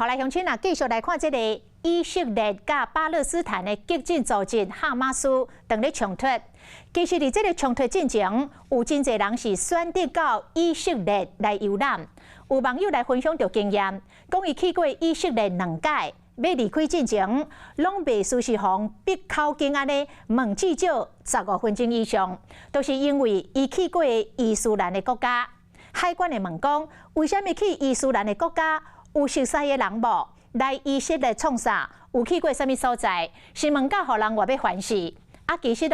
来乡亲啊，继续来看这个以色列甲巴勒斯坦的激进组织哈马斯当咧冲突。其实伫这个冲突进程，有真侪人是选择到以色列来游览。有网友来分享着经验，讲伊去过以色列2届，要离开进前，拢被苏士航逼口经安尼问至少15分钟以上，都是因为伊去过伊斯兰的国家。海关会问讲，为什么去伊斯兰的国家？有熟悉的人无？来以色列创啥？有去过啥物所在？是问到互人话要反噬。其实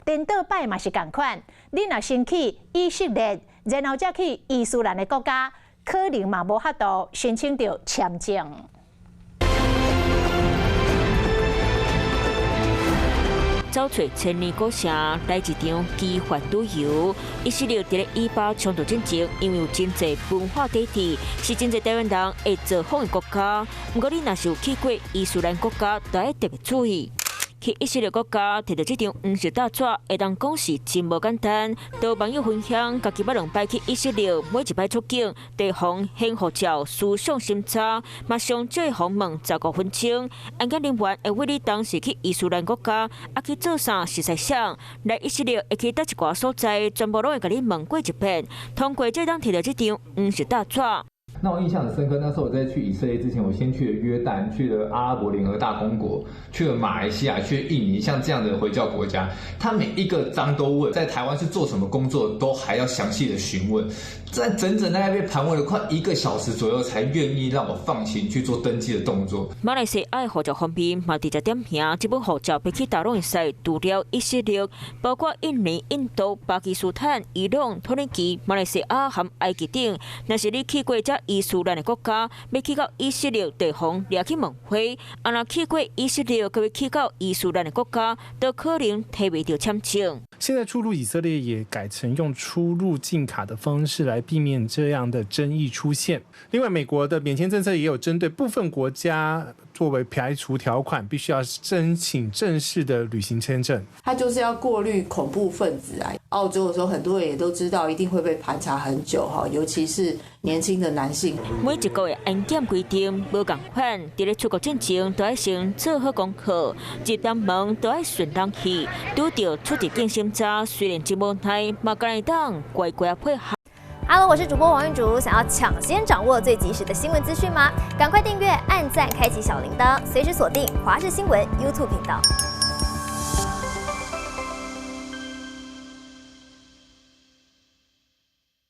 颠倒摆嘛是共款。你若先去以色列，然后再去伊斯兰的国家，可能嘛无法度申请到签证。走出千年古城，来一场奇幻旅游。以色列伫咧以巴冲突进程，因为有真侪文化底底，是真侪台湾人会造访的国家。不过你若是有去过伊斯兰国家，就要特别注意。去以色列国家摕到这张黄色大纸，会当讲是真无简单。多网友分享，家己捌2摆去以色列，每一摆出境，地方先护照思想审查，马上就会访问15分钟。安检人员会为你当时去伊斯兰国家，去做啥实在想。来以色列会去倒一寡所在，全部拢会甲你问过一遍。通过这当摕到这张黄色大纸。那我印象很深刻，那时候我在去以色列之前，我先去了约旦，去了阿拉伯联合大公国，去了马来西亚，去了印尼，像这样的回教国家，他每一个章都问，在台湾是做什么工作，都还要详细的询问。在整整大概被盘问了快1个小时左右，才愿意让我放心去做登记的动作。马来西亚的护照方面，嘛直接点名，这本护照飞去大陆会使，除了以色列，包括印尼、印度、巴基斯坦、伊朗、土耳其、马来西亚和埃及等。若是你去过这伊斯兰的国家，要去到以色列地方，掠去问回；若去过以色列，可要去到伊斯兰的国家，都可能提不到签证。现在出入以色列也改成用出入境卡的方式来避免这样的争议出现。另外，美国的免签政策也有针对部分国家作为排除条款，必须要申请正式的旅行签证。它就是要过滤恐怖分子啊！澳洲的时候，很多人也都知道一定会被盘查很久哈，尤其是年轻的男性。每一个月安检规定无共款，伫咧出国进前都要先做好功课，入单门都要顺人去，拄到出入境审查，虽然真无奈，嘛敢会当乖乖配合。Hello， 我是主播王韵竹。想要抢先掌握最及时的新闻资讯吗？赶快订阅、按赞、开启小铃铛，随时锁定华视新闻 YouTube 频道。